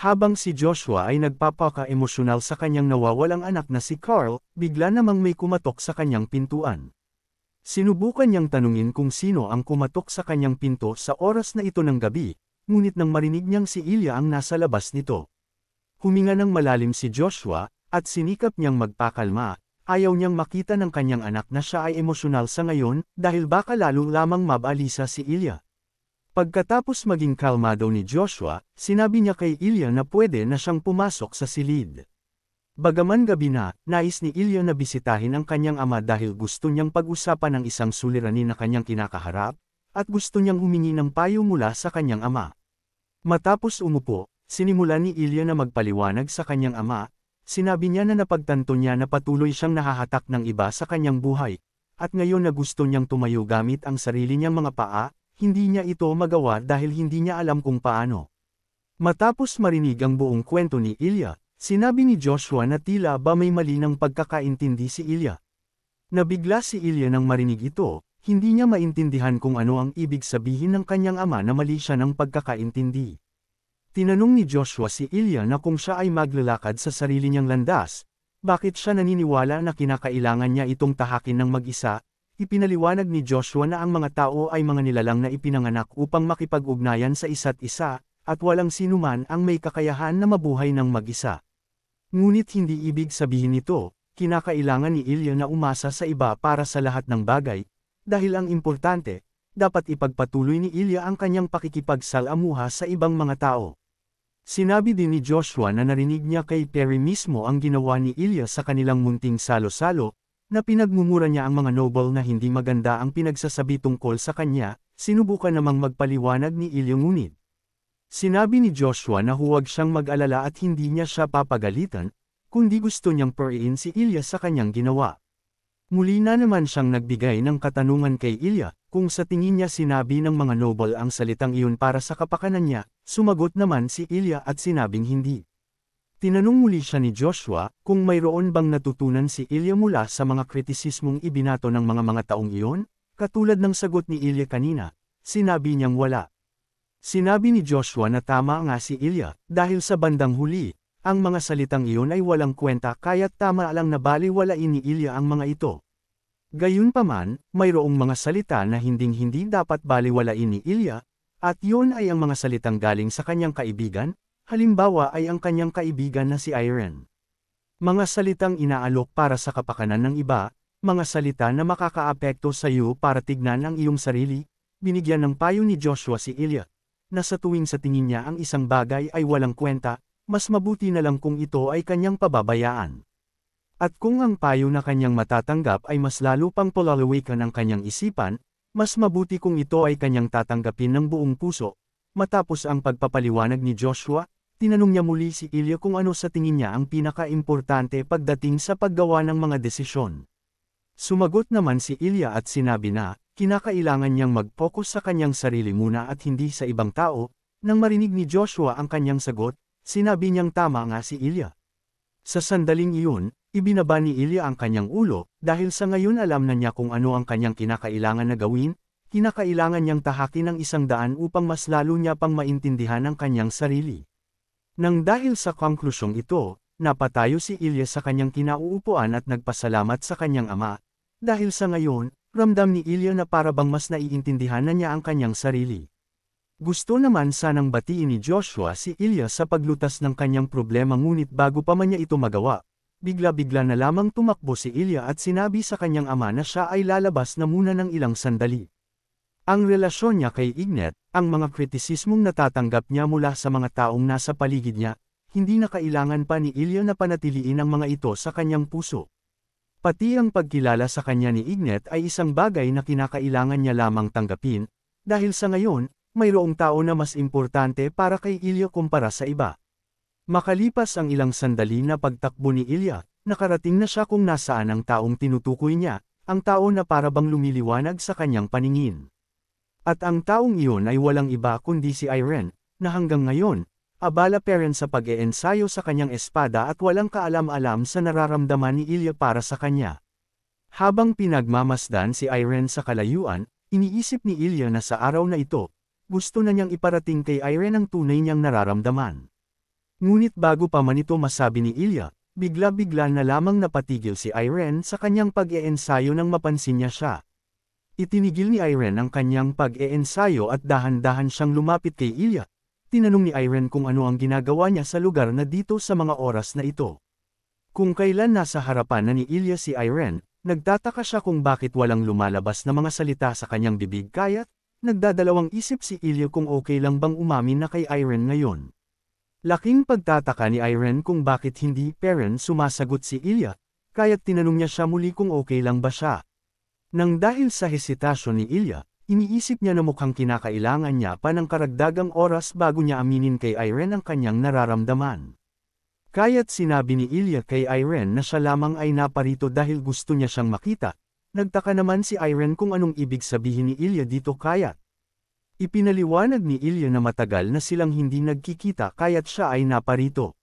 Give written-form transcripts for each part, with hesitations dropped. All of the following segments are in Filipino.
Habang si Joshua ay nagpapaka-emosyonal sa kanyang nawawalang anak na si Carl, bigla namang may kumatok sa kanyang pintuan. Sinubukan niyang tanungin kung sino ang kumatok sa kanyang pinto sa oras na ito ng gabi, ngunit nang marinig niyang si Ilya ang nasa labas nito. Huminga ng malalim si Joshua, at sinikap niyang magpakalma, ayaw niyang makita ng kanyang anak na siya ay emosyonal sa ngayon dahil baka lalo lamang mabalisa si Ilya. Pagkatapos maging kalmado ni Joshua, sinabi niya kay Ilya na pwede na siyang pumasok sa silid. Bagaman gabi na, nais ni Ilya na bisitahin ang kanyang ama dahil gusto niyang pag-usapan ang isang suliranin na kanyang kinakaharap, at gusto niyang humingi ng payo mula sa kanyang ama. Matapos umupo, sinimulan ni Ilya na magpaliwanag sa kanyang ama, sinabi niya na napagtanto niya na patuloy siyang nahahatak ng iba sa kanyang buhay, at ngayon na gusto niyang tumayo gamit ang sarili niyang mga paa, hindi niya ito magawa dahil hindi niya alam kung paano. Matapos marinig ang buong kwento ni Ilya, sinabi ni Joshua na tila ba may mali ng pagkakaintindi si Ilya. Nabigla si Ilya nang marinig ito, hindi niya maintindihan kung ano ang ibig sabihin ng kanyang ama na mali siya ng pagkakaintindi. Tinanong ni Joshua si Ilya na kung siya ay maglalakad sa sarili niyang landas, bakit siya naniniwala na kinakailangan niya itong tahakin ng mag-isa. Ipinaliwanag ni Joshua na ang mga tao ay mga nilalang na ipinanganak upang makipag-ugnayan sa isa't isa, at walang sinuman ang may kakayahan na mabuhay ng mag-isa. Ngunit hindi ibig sabihin nito, kinakailangan ni Ilya na umasa sa iba para sa lahat ng bagay, dahil ang importante, dapat ipagpatuloy ni Ilya ang kanyang pakikipagsalamuha sa ibang mga tao. Sinabi din ni Joshua na narinig niya kay Perry mismo ang ginawa ni Ilya sa kanilang munting salo-salo, na pinagmumura niya ang mga noble na hindi maganda ang pinagsasabi tungkol sa kanya, sinubukan namang magpaliwanag ni Ilya ngunit. Sinabi ni Joshua na huwag siyang mag-alala at hindi niya siya papagalitan, kundi gusto niyang puriin si Ilya sa kanyang ginawa. Muli na naman siyang nagbigay ng katanungan kay Ilya, kung sa tingin niya sinabi ng mga noble ang salitang iyon para sa kapakanan niya, sumagot naman si Ilya at sinabing hindi. Tinanong muli siya ni Joshua, kung mayroon bang natutunan si Ilya mula sa mga kritisismong ibinato ng mga taong iyon, katulad ng sagot ni Ilya kanina, sinabi niyang wala. Sinabi ni Joshua na tama nga si Ilya, dahil sa bandang huli, ang mga salitang iyon ay walang kwenta kaya't tama lang na baliwalain ni Ilya ang mga ito. Gayunpaman, mayroong mga salita na hinding-hindi dapat baliwalain ni Ilya, at yun ay ang mga salitang galing sa kanyang kaibigan, halimbawa ay ang kanyang kaibigan na si Irene. Mga salitang inaalok para sa kapakanan ng iba, mga salita na makakaapekto sa iyo para tignan ang iyong sarili, binigyan ng payo ni Joshua si Ilya, na sa tuwing sa tingin niya ang isang bagay ay walang kwenta, mas mabuti na lang kung ito ay kanyang pababayaan. At kung ang payo na kanyang matatanggap ay mas lalo pang polalawikan ang kanyang isipan, mas mabuti kung ito ay kanyang tatanggapin ng buong puso. Matapos ang pagpapaliwanag ni Joshua, tinanong niya muli si Ilya kung ano sa tingin niya ang pinaka-importante pagdating sa paggawa ng mga desisyon. Sumagot naman si Ilya at sinabi na, kinakailangan niyang mag-focus sa kanyang sarili muna at hindi sa ibang tao. Nang marinig ni Joshua ang kanyang sagot, sinabi niyang tama nga si Ilya. Sa sandaling iyon, ibinaba ni Ilya ang kanyang ulo, dahil sa ngayon alam na niya kung ano ang kanyang kinakailangan na gawin, kinakailangan niyang tahakin ng 100 upang mas lalo niya pang maintindihan ang kanyang sarili. Nang dahil sa konklusyong ito, napatayo si Ilya sa kanyang kinauupuan at nagpasalamat sa kanyang ama, dahil sa ngayon, ramdam ni Ilya na parabang mas naiintindihan na niya ang kanyang sarili. Gusto naman sanang batiin ni Joshua si Ilya sa paglutas ng kanyang problema ngunit bago pa man niya ito magawa, bigla-bigla na lamang tumakbo si Ilya at sinabi sa kanyang ama na siya ay lalabas na muna ng ilang sandali. Ang relasyon niya kay Ignet, ang mga kritisismong natatanggap niya mula sa mga taong nasa paligid niya, hindi na kailangan pa ni Ilya na panatiliin ang mga ito sa kanyang puso. Pati ang pagkilala sa kanya ni Ignet ay isang bagay na kinakailangan niya lamang tanggapin, dahil sa ngayon, mayroong tao na mas importante para kay Ilya kumpara sa iba. Makalipas ang ilang sandali na pagtakbo ni Ilya, nakarating na siya kung nasaan ang taong tinutukoy niya, ang tao na parabang lumiliwanag sa kanyang paningin. At ang taong iyon ay walang iba kundi si Irene, na hanggang ngayon, abala pa rin sa pag-eensayo sa kanyang espada at walang kaalam-alam sa nararamdaman ni Ilya para sa kanya. Habang pinagmamasdan si Irene sa kalayuan, iniisip ni Ilya na sa araw na ito, gusto na niyang iparating kay Irene ang tunay niyang nararamdaman. Ngunit bago pa man ito masabi ni Ilya, bigla-bigla na lamang napatigil si Irene sa kanyang pag-iensayo nang mapansin niya siya. Itinigil ni Irene ang kanyang pag-iensayo at dahan-dahan siyang lumapit kay Ilya. Tinanong ni Irene kung ano ang ginagawa niya sa lugar na dito sa mga oras na ito. Kung kailan nasa harapan na ni Ilya si Irene, nagtataka siya kung bakit walang lumalabas na mga salita sa kanyang bibig kaya't nagdadalawang isip si Ilya kung okay lang bang umamin na kay Irene ngayon. Laking pagtataka ni Irene kung bakit hindi sumasagot si Ilya, kaya't tinanong niya siya muli kung okay lang ba siya. Nang dahil sa hesitasyon ni Ilya, iniisip niya na mukhang kinakailangan niya pa ng karagdagang oras bago niya aminin kay Irene ang kanyang nararamdaman. Kaya't sinabi ni Ilya kay Irene na siya lamang ay naparito dahil gusto niya siyang makita. Nagtaka naman si Irene kung anong ibig sabihin ni Ilya dito kaya't. Ipinaliwanag ni Ilya na matagal na silang hindi nagkikita kaya't siya ay naparito.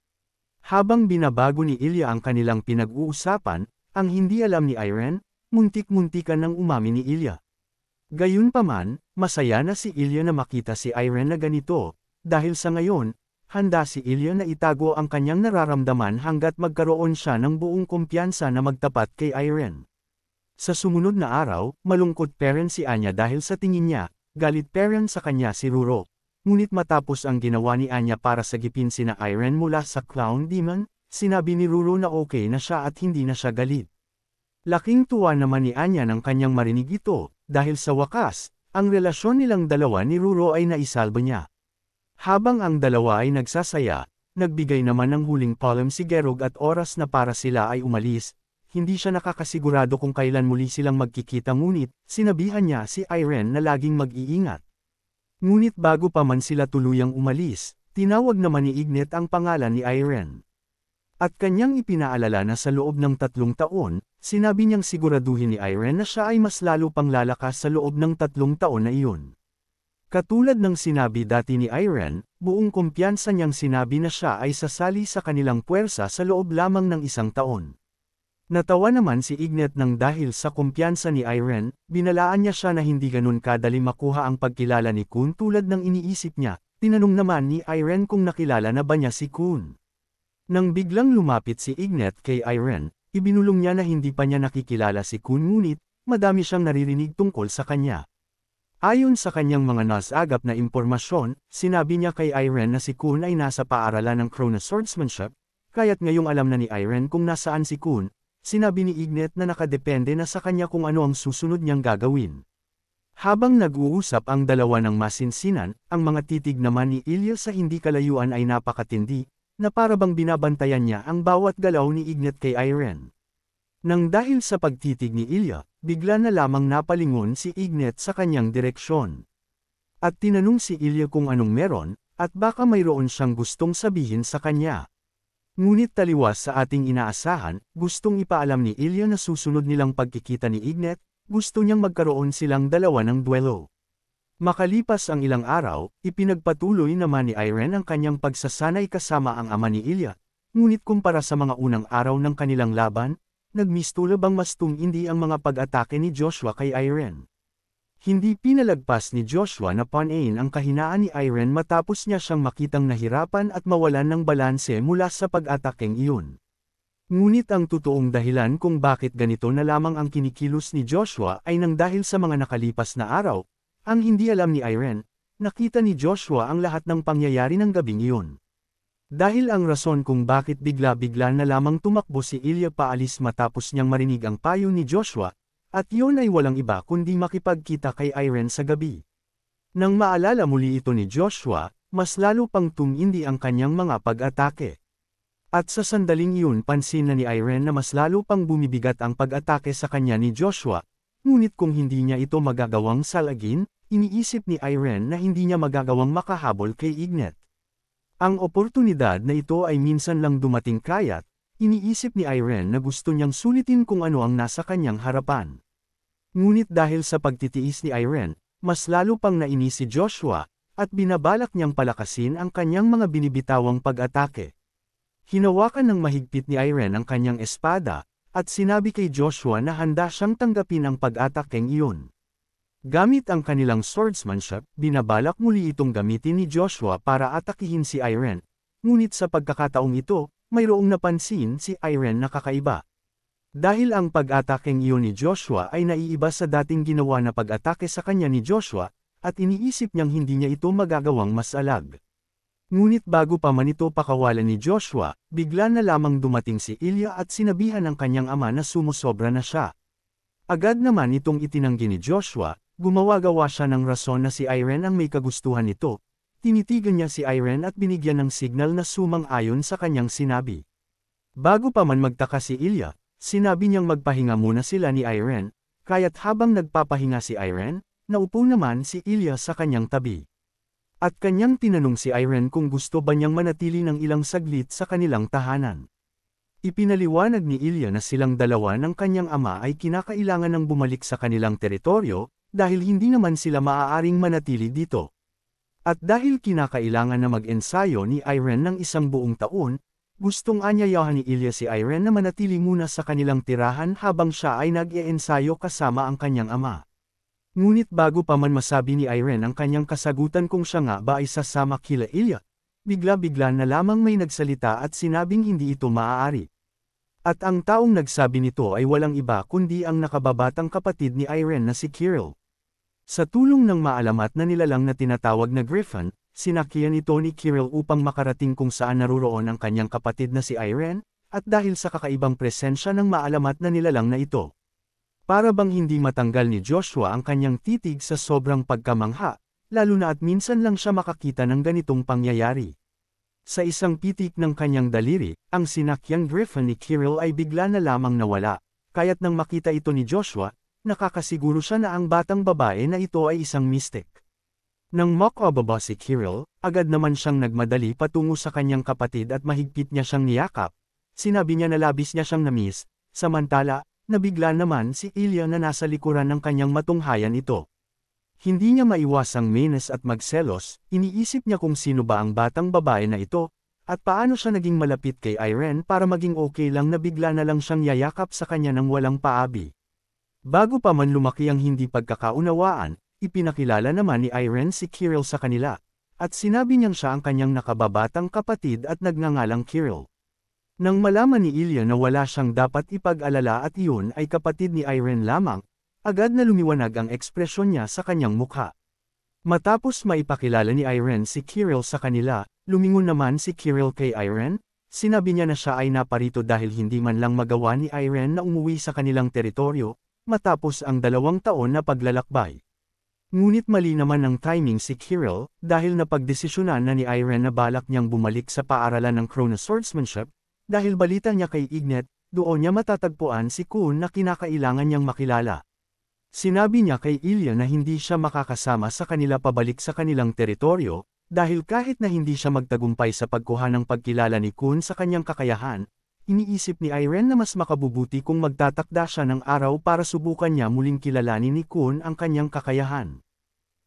Habang binabago ni Ilya ang kanilang pinag-uusapan, ang hindi alam ni Irene, muntik-muntikan ng umamin ni Ilya. Gayunpaman, masaya na si Ilya na makita si Irene na ganito, dahil sa ngayon, handa si Ilya na itago ang kanyang nararamdaman hanggat magkaroon siya ng buong kumpiyansa na magtapat kay Irene. Sa sumunod na araw, malungkot parent si Anya dahil sa tingin niya, galit parent sa kanya si Ruro. Ngunit matapos ang ginawa ni Anya para sagipin sina Irene mula sa Clown Demon, sinabi ni Ruro na okay na siya at hindi na siya galit. Laking tuwa naman ni Anya nang kanyang marinig ito, dahil sa wakas, ang relasyon nilang dalawa ni Ruro ay naisalba niya. Habang ang dalawa ay nagsasaya, nagbigay naman ng huling palm si Gerog at oras na para sila ay umalis. Hindi siya nakakasigurado kung kailan muli silang magkikita ngunit, sinabihan niya si Irene na laging mag-iingat. Ngunit bago pa man sila tuluyang umalis, tinawag naman ni Ignet ang pangalan ni Irene. At kanyang ipinaalala na sa loob ng 3 taon, sinabi niyang siguraduhin ni Irene na siya ay mas lalo pang lalakas sa loob ng 3 taon na iyon. Katulad ng sinabi dati ni Irene, buong kumpiyansa niyang sinabi na siya ay sasali sa kanilang puwersa sa loob lamang ng 1 taon. Natawa naman si Ignet nang dahil sa kumpiyansa ni Irene, binalaan niya siya na hindi ganun kadali makuha ang pagkilala ni Kun tulad ng iniisip niya. Tinanong naman ni Irene kung nakilala na ba niya si Kun. Nang biglang lumapit si Ignet kay Irene, ibinulong niya na hindi pa niya nakikilala si Kun ngunit, madami siyang naririnig tungkol sa kanya. Ayon sa kanyang mga nasagap na impormasyon, sinabi niya kay Irene na si Kun ay nasa paaralan ng Krona Swordsmanship, kaya't ngayong alam na ni Irene kung nasaan si Kun. Sinabi ni Ignet na nakadepende na sa kanya kung ano ang susunod niyang gagawin. Habang nag-uusap ang dalawa ng masinsinan, ang mga titig naman ni Ilya sa hindi kalayuan ay napakatindi, na parabang binabantayan niya ang bawat galaw ni Ignet kay Irene. Nang dahil sa pagtitig ni Ilya, bigla na lamang napalingon si Ignet sa kanyang direksyon. At tinanong si Ilya kung anong meron, at baka mayroon siyang gustong sabihin sa kanya. Ngunit taliwas sa ating inaasahan, gustong ipaalam ni Ilya na susunod nilang pagkikita ni Ignet, gusto niyang magkaroon silang dalawa ng duelo. Makalipas ang ilang araw, ipinagpatuloy naman ni Irene ang kanyang pagsasanay kasama ang ama ni Ilya, ngunit kumpara sa mga unang araw ng kanilang laban, nagmistulabang mas tumindi ang mga pag-atake ni Joshua kay Irene. Hindi pinalagpas ni Joshua na panain ang kahinaan ni Irene matapos niya siyang makitang nahirapan at mawalan ng balanse mula sa pag-atakeng iyon. Ngunit ang totoong dahilan kung bakit ganito na lamang ang kinikilos ni Joshua ay nang dahil sa mga nakalipas na araw, ang hindi alam ni Irene, nakita ni Joshua ang lahat ng pangyayari ng gabing iyon. Dahil ang rason kung bakit bigla-bigla na lamang tumakbo si Ilya paalis matapos niyang marinig ang payo ni Joshua, at yun ay walang iba kundi makipagkita kay Irene sa gabi. Nang maalala muli ito ni Joshua, mas lalo pang tumindi ang kanyang mga pag-atake. At sa sandaling iyon pansin na ni Irene na mas lalo pang bumibigat ang pag-atake sa kanya ni Joshua, ngunit kung hindi niya ito magagawang salagin, iniisip ni Irene na hindi niya magagawang makahabol kay Ignet. Ang oportunidad na ito ay minsan lang dumating kaya't, iniisip ni Irene na gusto niyang sulitin kung ano ang nasa kanyang harapan. Ngunit dahil sa pagtitiis ni Irene, mas lalo pang nainis si Joshua, at binabalak niyang palakasin ang kanyang mga binibitawang pag-atake. Hinawakan ng mahigpit ni Irene ang kanyang espada, at sinabi kay Joshua na handa siyang tanggapin ang pag-atakeng iyon. Gamit ang kanilang swordsmanship, binabalak muli itong gamitin ni Joshua para atakihin si Irene, ngunit sa pagkakataong ito, mayroong napansin si Irene na kakaiba. Dahil ang pag-atakeng iyon ni Joshua ay naiiba sa dating ginawa na pag-atake sa kanya ni Joshua, at iniisip niyang hindi niya ito magagawang mas alag. Ngunit bago pa man ito pakawalan ni Joshua, bigla na lamang dumating si Ilya at sinabihan ng kanyang ama na sumusobra na siya. Agad naman itong itinanggi ni Joshua, gumawa-gawa siya ng rason na si Irene ang may kagustuhan nito. Tinitigan niya si Irene at binigyan ng signal na sumang-ayon sa kanyang sinabi. Bago pa man magtaka si Ilya, sinabi niyang magpahinga muna sila ni Irene, kaya't habang nagpapahinga si Irene, naupo naman si Ilya sa kanyang tabi. At kanyang tinanong si Irene kung gusto ba niyang manatili ng ilang saglit sa kanilang tahanan. Ipinaliwanag ni Ilya na silang dalawa ng kanyang ama ay kinakailangan ng bumalik sa kanilang teritoryo, dahil hindi naman sila maaaring manatili dito. At dahil kinakailangan na mag-ensayo ni Irene ng isang buong taon, gustong anyayahan ni Ilya si Irene na manatili muna sa kanilang tirahan habang siya ay nag-iensayo kasama ang kanyang ama. Ngunit bago pa man masabi ni Irene ang kanyang kasagutan kung siya nga ba ay sasama kila Ilya, bigla-bigla na lamang may nagsalita at sinabing hindi ito maaari. At ang taong nagsabi nito ay walang iba kundi ang nakababatang kapatid ni Irene na si Kirill. Sa tulong ng maalamat na nilalang na tinatawag na Griffin, sinakyan ito ni Kirill upang makarating kung saan naruroon ang kanyang kapatid na si Irene, at dahil sa kakaibang presensya ng maalamat na nilalang na ito. Para bang hindi matanggal ni Joshua ang kanyang titig sa sobrang pagkamangha, lalo na at minsan lang siya makakita ng ganitong pangyayari. Sa isang pitik ng kanyang daliri, ang sinakyang Griffin ni Kirill ay bigla na lamang nawala, kaya't nang makita ito ni Joshua, nakakasiguro siya na ang batang babae na ito ay isang mystic. Nang makababa si Kirill, agad naman siyang nagmadali patungo sa kanyang kapatid at mahigpit niya siyang niyakap. Sinabi niya na labis niya siyang namiss, samantala, nabigla naman si Ilya na nasa likuran ng kanyang matunghayan ito. Hindi niya maiwasang mainis at magselos, iniisip niya kung sino ba ang batang babae na ito, at paano siya naging malapit kay Irene para maging okay lang na bigla na lang siyang yayakap sa kanya ng walang paabi. Bago pa man lumaki ang hindi pagkakaunawaan, ipinakilala naman ni Irene si Kirill sa kanila, at sinabi niyang siya ang kanyang nakababatang kapatid at nagngangalang Kirill. Nang malaman ni Ilya na wala siyang dapat ipag-alala at iyon ay kapatid ni Irene lamang, agad na lumiwanag ang ekspresyon niya sa kanyang mukha. Matapos maipakilala ni Irene si Kirill sa kanila, lumingon naman si Kirill kay Irene, sinabi niya na siya ay naparito dahil hindi man lang magawa ni Irene na umuwi sa kanilang teritoryo, matapos ang 2 taon na paglalakbay. Ngunit mali naman ang timing si Kirill, dahil napagdesisyonan na ni Irene na balak niyang bumalik sa paaralan ng Chrono Swordsmanship, dahil balita niya kay Ignet, doon niya matatagpuan si Kun na kinakailangan niyang makilala. Sinabi niya kay Ilya na hindi siya makakasama sa kanila pabalik sa kanilang teritoryo, dahil kahit na hindi siya magtagumpay sa pagkuha ng pagkilala ni Kun sa kanyang kakayahan, iniisip ni Irene na mas makabubuti kung magtatakda siya ng araw para subukan niya muling kilalanin ni Kun ang kanyang kakayahan.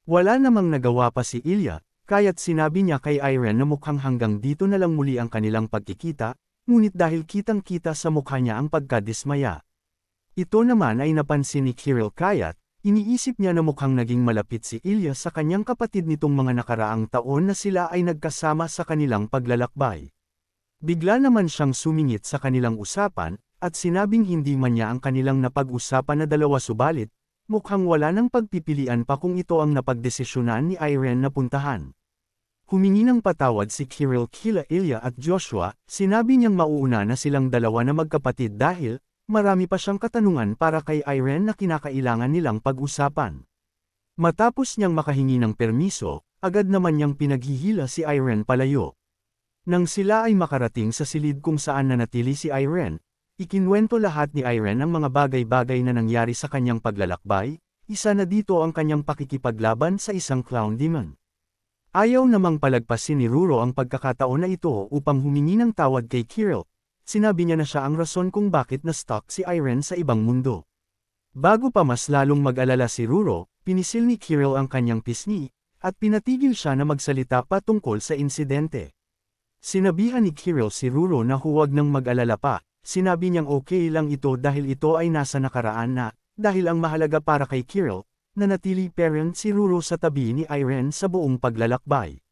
Wala namang nagawa pa si Ilya, kaya't sinabi niya kay Irene na mukhang hanggang dito na lang muli ang kanilang pagkikita, ngunit dahil kitang-kita sa mukha niya ang pagkadismaya. Ito naman ay napansin ni Kirill kaya't, iniisip niya na mukhang naging malapit si Ilya sa kanyang kapatid nitong mga nakaraang taon na sila ay nagkasama sa kanilang paglalakbay. Bigla naman siyang sumingit sa kanilang usapan, at sinabing hindi man niya ang kanilang napag-usapan na dalawa subalit, mukhang wala nang pagpipilian pa kung ito ang napagdesisyonan ni Irene na puntahan. Humingi ng patawad si Kirill kila Ilya at Joshua, sinabi niyang mauuna na silang dalawa na magkapatid dahil, marami pa siyang katanungan para kay Irene na kinakailangan nilang pag-usapan. Matapos niyang makahingi ng permiso, agad naman niyang pinaghihila si Irene palayo. Nang sila ay makarating sa silid kung saan nanatili si Irene, ikinwento lahat ni Irene ang mga bagay-bagay na nangyari sa kanyang paglalakbay, isa na dito ang kanyang pakikipaglaban sa isang clown demon. Ayaw namang palagpasin ni Ruro ang pagkakataon na ito upang humingi ng tawad kay Kirill. Sinabi niya na siya ang rason kung bakit na-stuck si Irene sa ibang mundo. Bago pa mas lalong mag-alala si Ruro, pinisil ni Kirill ang kanyang pisngi, at pinatigil siya na magsalita patungkol sa insidente. Sinabihan ni Kirill si Ruro na huwag nang mag-alala pa, sinabi niyang okay lang ito dahil ito ay nasa nakaraan na, dahil ang mahalaga para kay Kirill, nanatili parent si Ruro sa tabi ni Irene sa buong paglalakbay.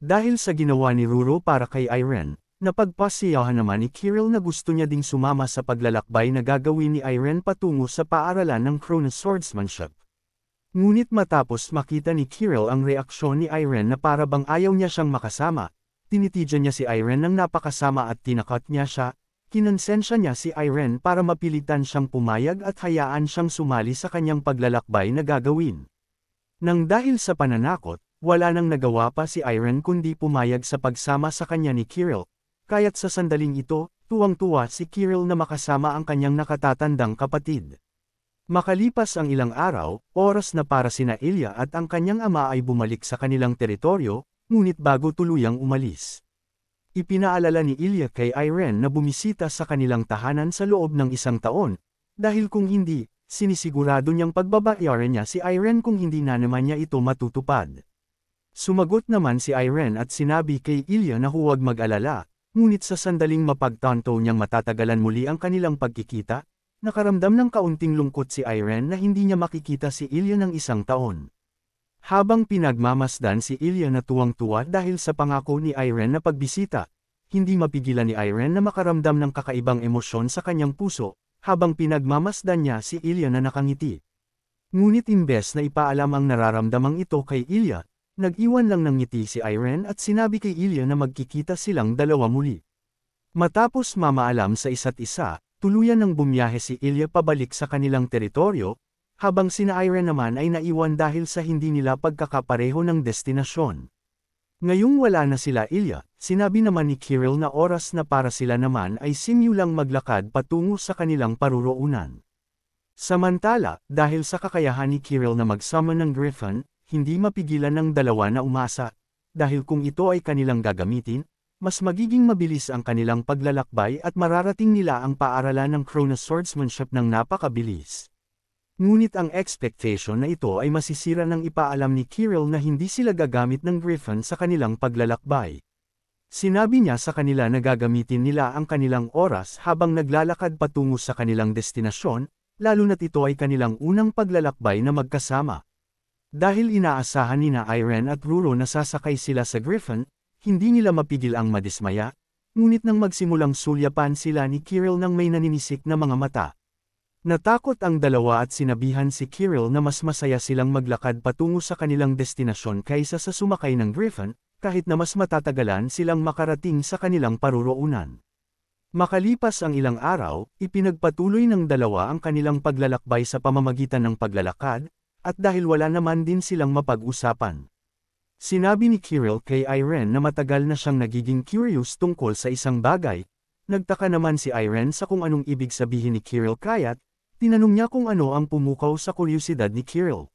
Dahil sa ginawa ni Ruro para kay Irene, napagpasiyahan naman ni Kiril na gusto niya ding sumama sa paglalakbay na gagawin ni Irene patungo sa paaralan ng Cronus Swordsmanship. Ngunit matapos makita ni Kiril ang reaksyon ni Irene na para bang ayaw niya siyang makasama, tinitijan niya si Irene ng napakasama at tinakot niya siya, kinonsensya niya si Irene para mapilitan siyang pumayag at hayaan siyang sumali sa kanyang paglalakbay na gagawin. Nang dahil sa pananakot, wala nang nagawa pa si Irene kundi pumayag sa pagsama sa kanya ni Kiril, kaya't sa sandaling ito, tuwang-tuwa si Kiril na makasama ang kanyang nakatatandang kapatid. Makalipas ang ilang araw, oras na para sina Ilya at ang kanyang ama ay bumalik sa kanilang teritoryo, ngunit bago tuluyang umalis. Ipinaalala ni Ilya kay Irene na bumisita sa kanilang tahanan sa loob ng 1 taon, dahil kung hindi, sinisigurado niyang pagbabayaran niya si Irene kung hindi na naman niya ito matutupad. Sumagot naman si Irene at sinabi kay Ilya na huwag mag-alala, ngunit sa sandaling mapagtanto niyang matatagalan muli ang kanilang pagkikita, nakaramdam ng kaunting lungkot si Irene na hindi niya makikita si Ilya ng 1 taon. Habang pinagmamasdan si Ilya na tuwang-tuwa dahil sa pangako ni Irene na pagbisita, hindi mapigilan ni Irene na makaramdam ng kakaibang emosyon sa kanyang puso, habang pinagmamasdan niya si Ilya na nakangiti. Ngunit imbes na ipaalam ang nararamdamang ito kay Ilya, nag-iwan lang ng ngiti si Irene at sinabi kay Ilya na magkikita silang dalawa muli. Matapos mamaalam sa isa't isa, tuluyan ng bumiyahe si Ilya pabalik sa kanilang teritoryo, habang sina Irene naman ay naiwan dahil sa hindi nila pagkakapareho ng destinasyon. Ngayong wala na sila Ilya, sinabi naman ni Kiril na oras na para sila naman ay simulang maglakad patungo sa kanilang paruroonan. Samantala, dahil sa kakayahan ni Kiril na mag-summon ng Griffin, hindi mapigilan ng dalawa na umasa, dahil kung ito ay kanilang gagamitin, mas magiging mabilis ang kanilang paglalakbay at mararating nila ang paaralan ng Cronus Swordsmanship ng napakabilis. Ngunit ang expectation na ito ay masisira nang ipaalam ni Kiril na hindi sila gagamit ng Griffin sa kanilang paglalakbay. Sinabi niya sa kanila na gagamitin nila ang kanilang oras habang naglalakad patungo sa kanilang destinasyon, lalo na't ito ay kanilang unang paglalakbay na magkasama. Dahil inaasahan ni na Irene at Ruro na sasakay sila sa Griffin, hindi nila mapigil ang madismaya, ngunit nang magsimulang sulyapan sila ni Kiril ng may naninisik na mga mata. Natakot ang dalawa at sinabihan si Kiril na mas masaya silang maglakad patungo sa kanilang destinasyon kaysa sa sumakay ng Griffin, kahit na mas matatagalan silang makarating sa kanilang paruroonan. Makalipas ang ilang araw, ipinagpatuloy ng dalawa ang kanilang paglalakbay sa pamamagitan ng paglalakad, at dahil wala naman din silang mapag-usapan. Sinabi ni Kiril kay Irene na matagal na siyang nagiging curious tungkol sa isang bagay. Nagtaka naman si Irene sa kung anong ibig sabihin ni Kiril kaya't tinanong niya kung ano ang pumukaw sa kuryosidad ni Kiril.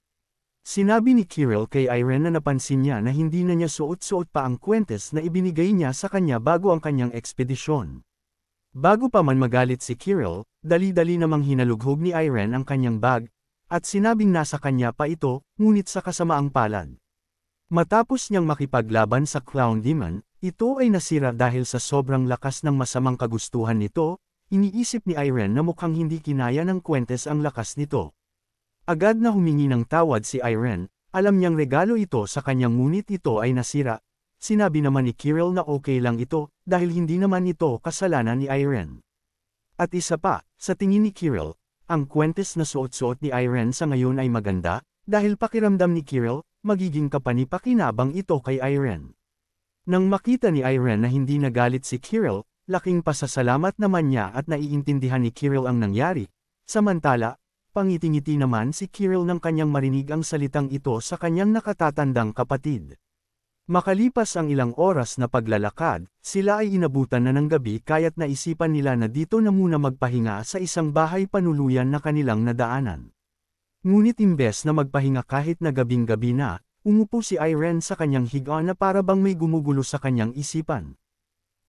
Sinabi ni Kiril kay Irene na napansin niya na hindi na niya suot-suot pa ang kwentes na ibinigay niya sa kanya bago ang kanyang ekspedisyon. Bago pa man magalit si Kiril, dali-dali namang hinalughog ni Irene ang kanyang bag, at sinabing nasa kanya pa ito, ngunit sa kasamaang palad. Matapos niyang makipaglaban sa Clown Demon, ito ay nasira dahil sa sobrang lakas ng masamang kagustuhan nito. Iniisip ni Irene na mukhang hindi kinaya ng kwentes ang lakas nito. Agad na humingi ng tawad si Irene, alam niyang regalo ito sa kanyang ngunit ito ay nasira. Sinabi naman ni Kiril na okay lang ito, dahil hindi naman ito kasalanan ni Irene. At isa pa, sa tingin ni Kiril, ang kwentes na suot-suot ni Irene sa ngayon ay maganda, dahil pakiramdam ni Kiril, magiging kapani-pakinabang ito kay Irene. Nang makita ni Irene na hindi nagalit si Kiril, laking pasasalamat naman niya at naiintindihan ni Kiril ang nangyari. Samantala, pangiti-ngiti naman si Kiril nang kanyang marinig ang salitang ito sa kanyang nakatatandang kapatid. Makalipas ang ilang oras na paglalakad, sila ay inabutan na ng gabi kaya't naisipan nila na dito na muna magpahinga sa isang bahay panuluyan na kanilang nadaanan. Ngunit imbes na magpahinga kahit na gabing-gabi na, umupo si Irene sa kanyang higaan na para bang may gumugulo sa kanyang isipan.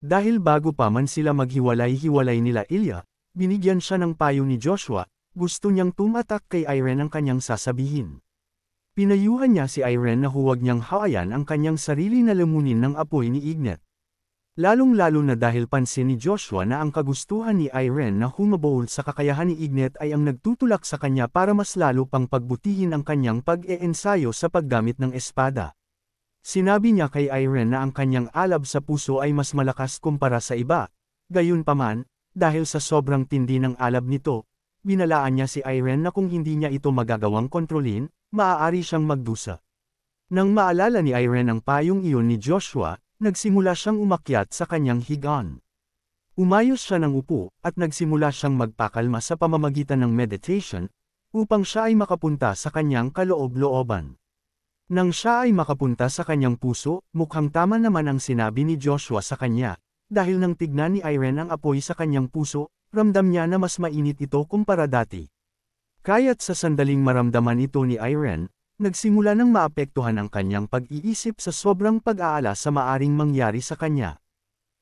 Dahil bago pa man sila maghiwalay-hiwalay nila Ilya, binigyan siya ng payo ni Joshua, gusto niyang tumatak kay Irene ang kanyang sasabihin. Pinayuhan niya si Irene na huwag niyang hawayan ang kanyang sarili na lamunin ng apoy ni Ignet. Lalong-lalo na dahil pansin ni Joshua na ang kagustuhan ni Irene na humabol sa kakayahan ni Ignet ay ang nagtutulak sa kanya para mas lalo pang pagbutihin ang kanyang pag-eensayo sa paggamit ng espada. Sinabi niya kay Irene na ang kanyang alab sa puso ay mas malakas kumpara sa iba. Gayunpaman, dahil sa sobrang tindi ng alab nito, binalaan niya si Irene na kung hindi niya ito magagawang kontrolin, maaari siyang magdusa. Nang maalala ni Irene ang payong iyon ni Joshua, nagsimula siyang umakyat sa kanyang higaan. Umayos siya ng upo, at nagsimula siyang magpakalma sa pamamagitan ng meditation, upang siya ay makapunta sa kanyang kaloob-looban. Nang siya ay makapunta sa kanyang puso, mukhang tama naman ang sinabi ni Joshua sa kanya, dahil nang tignan ni Irene ang apoy sa kanyang puso, ramdam niya na mas mainit ito kumpara dati. Kaya't sa sandaling maramdaman ito ni Irene, nagsimula nang maapektuhan ang kanyang pag-iisip sa sobrang pag-aala sa maaring mangyari sa kanya.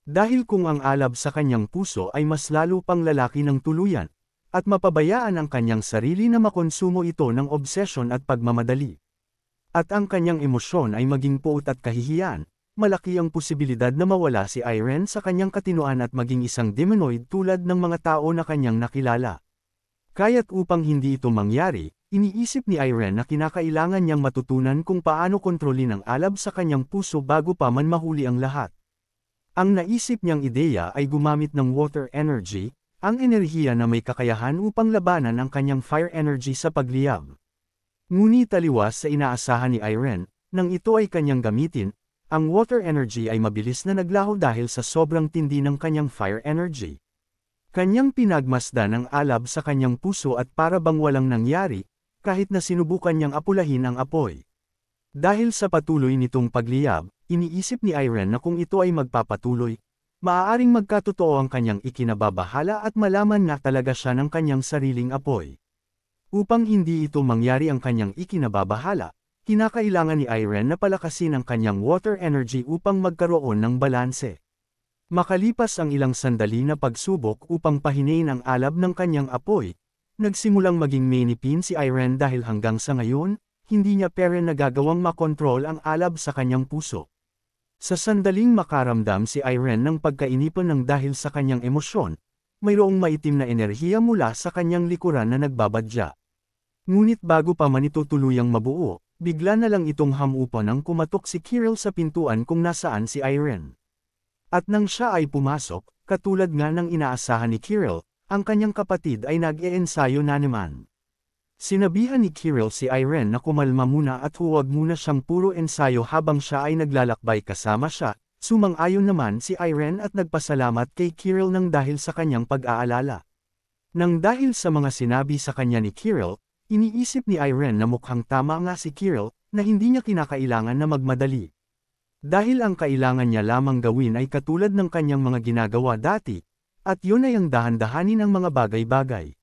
Dahil kung ang alab sa kanyang puso ay mas lalo pang lalaki ng tuluyan, at mapabayaan ang kanyang sarili na makonsumo ito ng obsesyon at pagmamadali. At ang kanyang emosyon ay maging puot at kahihiyan, malaki ang posibilidad na mawala si Irene sa kanyang katinoan at maging isang demonoid tulad ng mga tao na kanyang nakilala. Kaya't upang hindi ito mangyari, iniisip ni Irene na kinakailangan niyang matutunan kung paano kontrolin ang alab sa kanyang puso bago pa man mahuli ang lahat. Ang naisip niyang ideya ay gumamit ng water energy, ang enerhiya na may kakayahan upang labanan ang kanyang fire energy sa pagliyab. Ngunit taliwas sa inaasahan ni Irene, nang ito ay kanyang gamitin, ang water energy ay mabilis na naglaho dahil sa sobrang tindi ng kanyang fire energy. Kanyang pinagmasdan ang alab sa kanyang puso at para bang walang nangyari, kahit na sinubukan niyang apulahin ang apoy. Dahil sa patuloy nitong pagliyab, iniisip ni Irene na kung ito ay magpapatuloy, maaaring magkatotoo ang kanyang ikinababahala at malaman na talaga siya ng kanyang sariling apoy. Upang hindi ito mangyari ang kanyang ikinababahala, kinakailangan ni Irene na palakasin ang kanyang water energy upang magkaroon ng balanse. Makalipas ang ilang sandali na pagsubok upang pahinain ang alab ng kanyang apoy, nagsimulang maging mainipin si Irene dahil hanggang sa ngayon, hindi niya pero nagagawang makontrol ang alab sa kanyang puso. Sa sandaling makaramdam si Irene ng pagkainipan ng dahil sa kanyang emosyon, mayroong maitim na enerhiya mula sa kanyang likuran na nagbabadya. Ngunit bago pa man ito tuluyang mabuo, bigla na lang itong hamupa nang kumatok si Kirill sa pintuan kung nasaan si Irene. At nang siya ay pumasok, katulad nga ng inaasahan ni Kirill, ang kanyang kapatid ay nag-eensayo na naman. Sinabihan ni Kirill si Irene na kumalma muna at huwag muna siyang puro ensayo habang siya ay naglalakbay kasama siya, sumang-ayon naman si Irene at nagpasalamat kay Kirill nang dahil sa kanyang pag-aalala. Nang dahil sa mga sinabi sa kanya ni Kirill, iniisip ni Irene na mukhang tama nga si Kirill, na hindi niya kinakailangan na magmadali. Dahil ang kailangan niya lamang gawin ay katulad ng kanyang mga ginagawa dati, at yun ay ang dahan-dahanin ng mga bagay-bagay.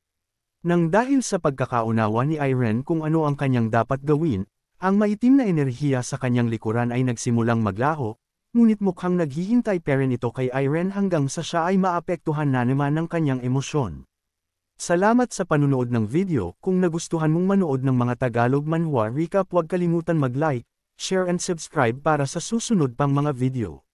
Nang dahil sa pagkakaunawa ni Irene kung ano ang kanyang dapat gawin, ang maitim na enerhiya sa kanyang likuran ay nagsimulang maglaho, ngunit mukhang naghihintay pa rin ito kay Irene hanggang sa siya ay maapektuhan na naman ng kanyang emosyon. Salamat sa panunood ng video. Kung nagustuhan mong manood ng mga Tagalog manhwa recap, huwag kalimutan mag-like, share and subscribe para sa susunod pang mga video.